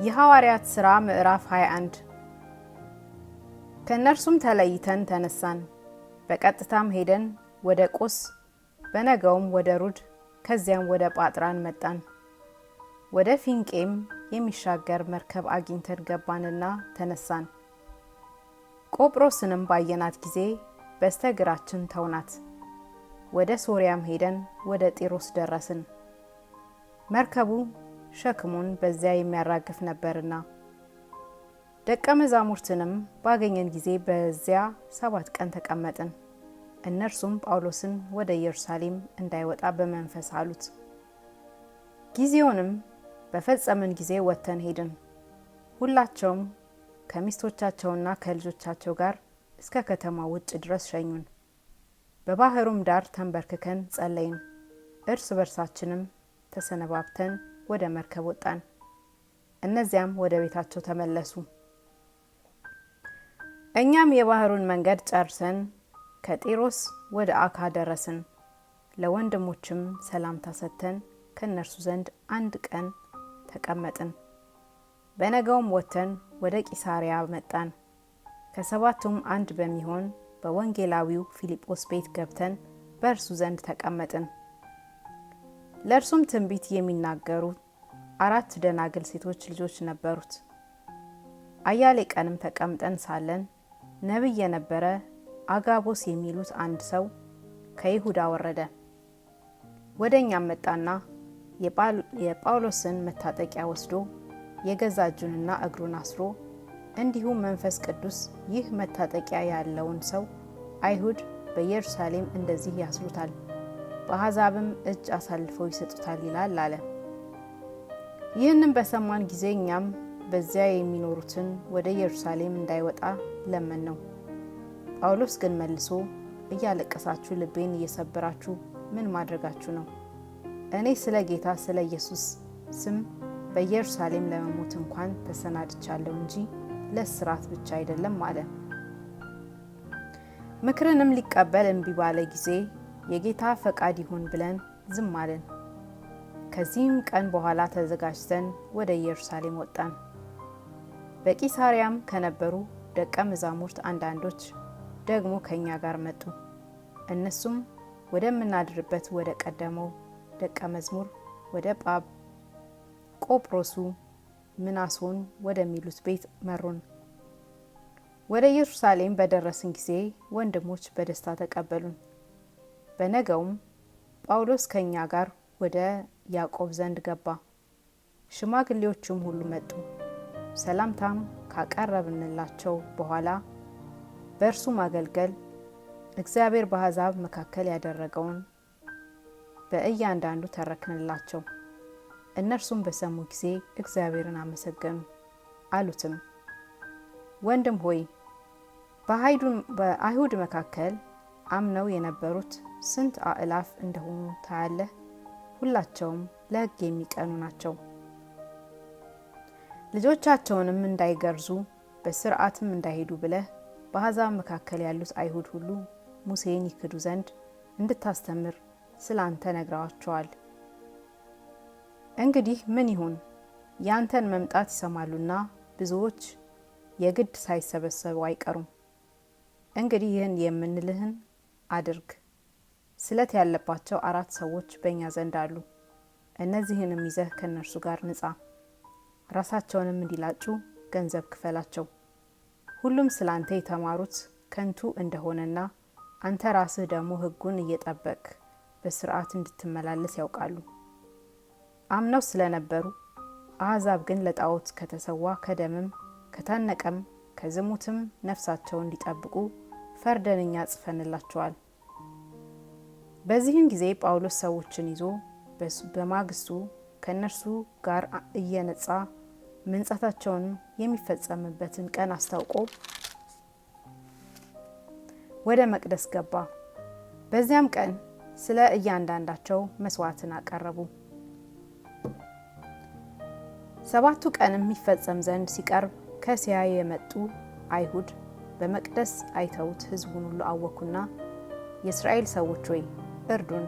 የሐዋርያት ሥራ ምዕራፍ 21 ከእነርሱም ተለይተን ተነሳን። በቀጥታም ሄደን ወደ ቆስ፣ በነገውም ወደ ሩድ፣ ከዚያም ወደ ጳጥራን መጣን። ወደ ፊንቄም የሚሻገር መርከብ አግኝተን ገባንና ተነሳን። ቆጵሮስንም ባየናት ጊዜ በስተግራችን ተውናት። ወደ ሶርያም ሄደን ወደ ጢሮስ ደረስን። መርከቡ ሸክሙን በዚያ የሚያራግፍ ነበርና። ደቀ መዛሙርትንም ባገኘን ጊዜ በዚያ 7 ቀን ተቀመጥን። እነርሱም ጳውሎስን ወደ ኢየሩሳሌም እንዳይወጣ በመንፈስ አሉት። ጊዜውንም በፈጸምን ጊዜ ወጥተን ሄድን። ሁላቸውም ከሚስቶቻቸውና ከልጆቻቸው ጋር እስከ ከተማው ውጭ ድረስ ሸኙን። በባህሩም ዳር ተንበርክከን ጸለይን። እርስ በርሳችንም ተሰነባብተን ወደ መርከብ ወጣን። እነዚያም ወደ ቤታቸው ተመለሱ። እኛም የባህሩን መንገድ ጨርሰን ከጢሮስ ወደ አካ ደረስን። ለወንድሞችም ሰላምታ ሰጥተን ከእነርሱ ዘንድ 1 ቀን ተቀመጥን። በነገውም ወጥተን ወደ ቂሳሪያ መጣን። ከ7ቱም አንድ በሚሆን በወንጌላዊው ፊልጶስ ቤት ገብተን በእርሱ ዘንድ ተቀመጥን። ለእርሱም ትንቢት የሚናገሩ 4 ደናግል ሴቶች ልጆች ነበሩት። አያሌ ቀንም ተቀምጠን ሳለን ነቢይ የነበረ አጋቦስ የሚሉት አንድ ሰው ከይሁዳ ወረደ። ወደ እኛም መጣና የጳውሎስን መታጠቂያ ወስዶ የገዛ እጁንና እግሩን አስሮ፣ እንዲሁም መንፈስ ቅዱስ ይህ መታጠቂያ ያለውን ሰው አይሁድ በኢየሩሳሌም እንደዚህ ያስሩታል፣ በአሕዛብም እጅ አሳልፈው ይሰጡታል ይላል አለ። ይህንም በሰማን ጊዜ እኛም በዚያ የሚኖሩትን ወደ ኢየሩሳሌም እንዳይወጣ ለመን ነው። ጳውሎስ ግን መልሶ እያለቀሳችሁ ልቤን እየሰበራችሁ ምን ማድረጋችሁ ነው? እኔ ስለ ጌታ ስለ ኢየሱስ ስም በኢየሩሳሌም ለመሞት እንኳን ተሰናድቻለሁ እንጂ ለእስራት ብቻ አይደለም አለ። ምክርንም ሊቀበል እምቢ ባለ ጊዜ የጌታ ፈቃድ ይሁን ብለን ዝም አለን። ከዚህም ቀን በኋላ ተዘጋጅተን ወደ ኢየሩሳሌም ወጣን። በቂሳሪያም ከነበሩ ደቀ መዛሙርት አንዳንዶች ደግሞ ከኛ ጋር መጡ። እነሱም ወደምናድርበት ወደ ቀደመው ደቀ መዝሙር ወደ ቆጵሮሱ ምናሶን ወደሚሉት ቤት መሩን። ወደ ኢየሩሳሌም በደረስን ጊዜ ወንድሞች በደስታ ተቀበሉን። በነገውም ጳውሎስ ከኛ ጋር ወደ ያዕቆብ ዘንድ ገባ። ሽማግሌዎቹም ሁሉ መጡ። ሰላምታም ካቀረብንላቸው በኋላ በእርሱ ማገልገል እግዚአብሔር በአሕዛብ መካከል ያደረገውን በእያንዳንዱ ተረክንላቸው። እነርሱም በሰሙ ጊዜ እግዚአብሔርን አመሰገኑ። አሉትም፣ ወንድም ሆይ በአይሁድ መካከል አምነው የነበሩት ስንት አእላፍ እንደሆኑ ታያለህ። ሁላቸውም ለሕግ የሚቀኑ ናቸው። ልጆቻቸውንም እንዳይገርዙ በሥርዓትም እንዳይሄዱ ብለህ በአሕዛብ መካከል ያሉት አይሁድ ሁሉ ሙሴን ይክዱ ዘንድ እንድታስተምር ስለ አንተ ነግረዋቸዋል። እንግዲህ ምን ይሁን? ያንተን መምጣት ይሰማሉና ብዙዎች የግድ ሳይሰበሰቡ አይቀሩም። እንግዲህ ይህን የምንልህን አድርግ። ስለት ያለባቸው 4 ሰዎች በእኛ ዘንድ አሉ። እነዚህንም ይዘህ ከእነርሱ ጋር ንጻ። ራሳቸውንም እንዲላጩ ገንዘብ ክፈላቸው። ሁሉም ስለ አንተ የተማሩት ከንቱ እንደሆነና አንተ ራስህ ደግሞ ሕጉን እየጠበቅ በሥርዓት እንድትመላለስ ያውቃሉ። አምነው ስለነበሩ አሕዛብ ግን ለጣዖት ከተሰዋ ከደምም ከታነቀም ከዝሙትም ነፍሳቸውን እንዲጠብቁ ፈርደን እኛ ጽፈንላቸዋል። በዚህም ጊዜ ጳውሎስ ሰዎችን ይዞ በማግስቱ ከእነርሱ ጋር እየነጻ መንጻታቸውን የሚፈጸምበትን ቀን አስታውቆ ወደ መቅደስ ገባ። በዚያም ቀን ስለ እያንዳንዳቸው መስዋዕትን አቀረቡ። 7ቱ ቀንም የሚፈጸም ዘንድ ሲቀርብ ከእስያ የመጡ አይሁድ በመቅደስ አይተውት ሕዝቡን ሁሉ አወኩና፣ የእስራኤል ሰዎች ሆይ እርዱን፣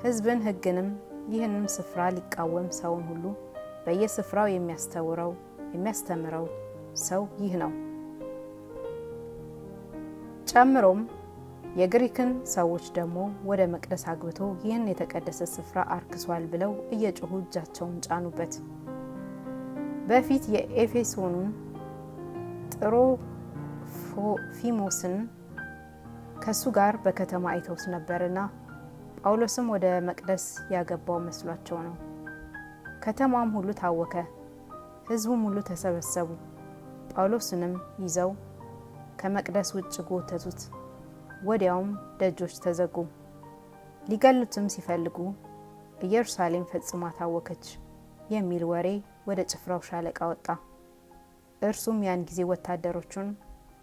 ሕዝብን ሕግንም ይህንም ስፍራ ሊቃወም ሰውን ሁሉ በየስፍራው የሚያስተውረው የሚያስተምረው ሰው ይህ ነው። ጨምሮም የግሪክን ሰዎች ደግሞ ወደ መቅደስ አግብቶ ይህን የተቀደሰ ስፍራ አርክሷል ብለው እየጮሁ እጃቸውን ጫኑበት። በፊት የኤፌሶኑን ጥሮፊሞስን ከሱ ጋር በከተማ አይተውት ነበርና ጳውሎስም ወደ መቅደስ ያገባው መስሏቸው ነው። ከተማም ሁሉ ታወከ፣ ሕዝቡም ሁሉ ተሰበሰቡ። ጳውሎስንም ይዘው ከመቅደስ ውጭ ጎተቱት። ወዲያውም ደጆች ተዘጉ። ሊገሉትም ሲፈልጉ ኢየሩሳሌም ፈጽማ ታወከች የሚል ወሬ ወደ ጭፍራው ሻለቃ ወጣ። እርሱም ያን ጊዜ ወታደሮቹን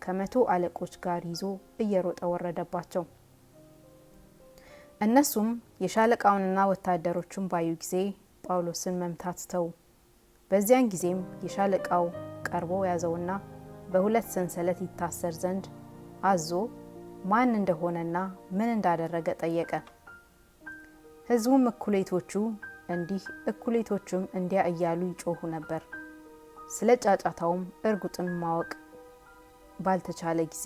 ከ100 አለቆች ጋር ይዞ እየሮጠ ወረደባቸው። እነሱም የሻለቃውንና ወታደሮቹን ባዩ ጊዜ ጳውሎስን መምታት ተዉ። በዚያን ጊዜም የሻለቃው ቀርቦ ያዘውና በ2 ሰንሰለት ይታሰር ዘንድ አዞ ማን እንደሆነና ምን እንዳደረገ ጠየቀ። ሕዝቡም እኩሌቶቹም እንዲያ እያሉ ይጮሁ ነበር። ስለ ጫጫታውም እርጉጥን ማወቅ ባልተቻለ ጊዜ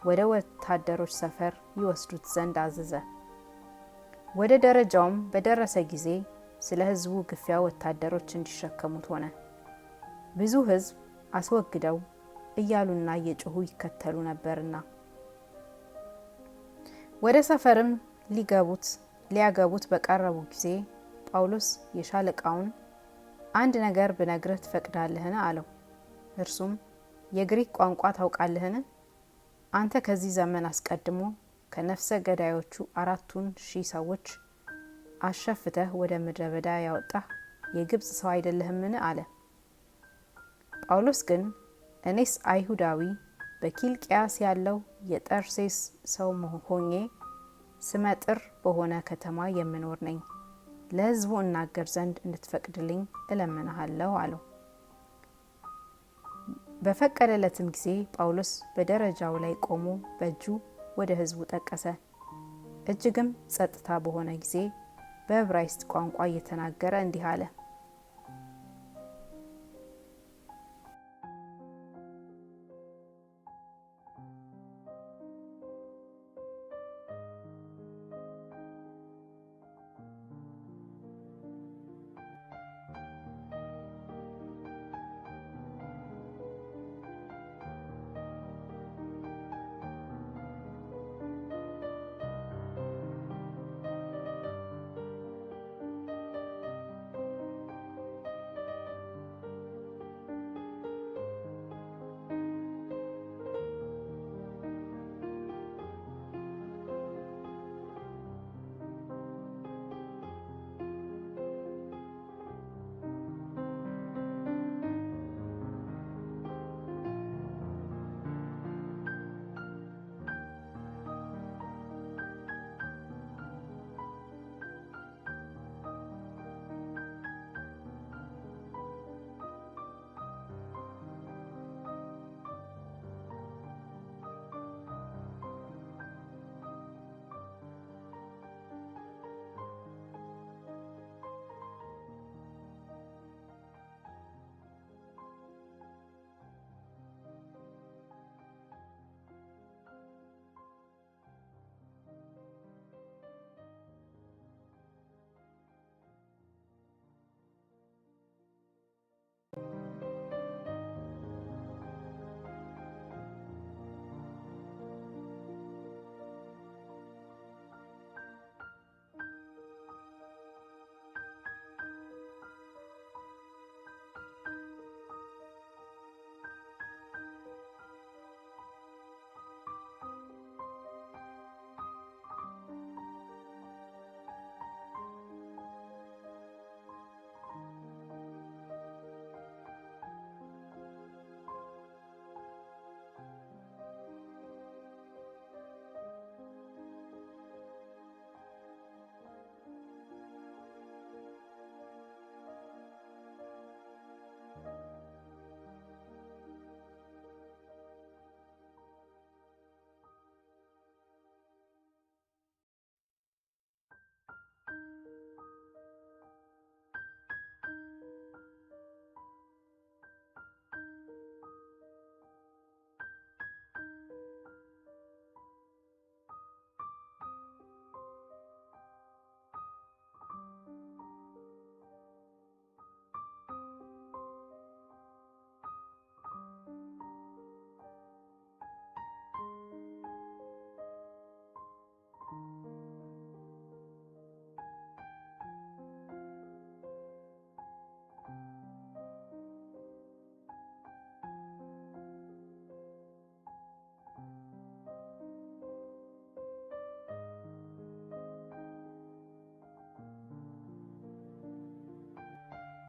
ወደ ወታደሮች ሰፈር ይወስዱት ዘንድ አዘዘ። ወደ ደረጃውም በደረሰ ጊዜ ስለ ሕዝቡ ግፊያ ወታደሮች እንዲሸከሙት ሆነ። ብዙ ሕዝብ አስወግደው እያሉና እየጮሁ ይከተሉ ነበርና። ወደ ሰፈርም ሊያገቡት በቀረቡ ጊዜ ጳውሎስ የሻለቃውን አንድ ነገር ብነግርህ ትፈቅዳለህን? አለው። እርሱም የግሪክ ቋንቋ ታውቃለህን? አንተ ከዚህ ዘመን አስቀድሞ ከነፍሰ ገዳዮቹ 4,000 ሰዎች አሸፍተህ ወደ ምድረ በዳ ያወጣህ የግብፅ ሰው አይደለህምን? አለ። ጳውሎስ ግን እኔስ አይሁዳዊ በኪልቅያስ ያለው የጠርሴስ ሰው ሆኜ ስመጥር በሆነ ከተማ የምኖር ነኝ። ለሕዝቡ እናገር ዘንድ እንድትፈቅድልኝ እለምንሃለሁ አለው። በፈቀደለትም ጊዜ ጳውሎስ በደረጃው ላይ ቆሞ በእጁ ወደ ሕዝቡ ጠቀሰ። እጅግም ጸጥታ በሆነ ጊዜ በዕብራይስጥ ቋንቋ እየተናገረ እንዲህ አለ።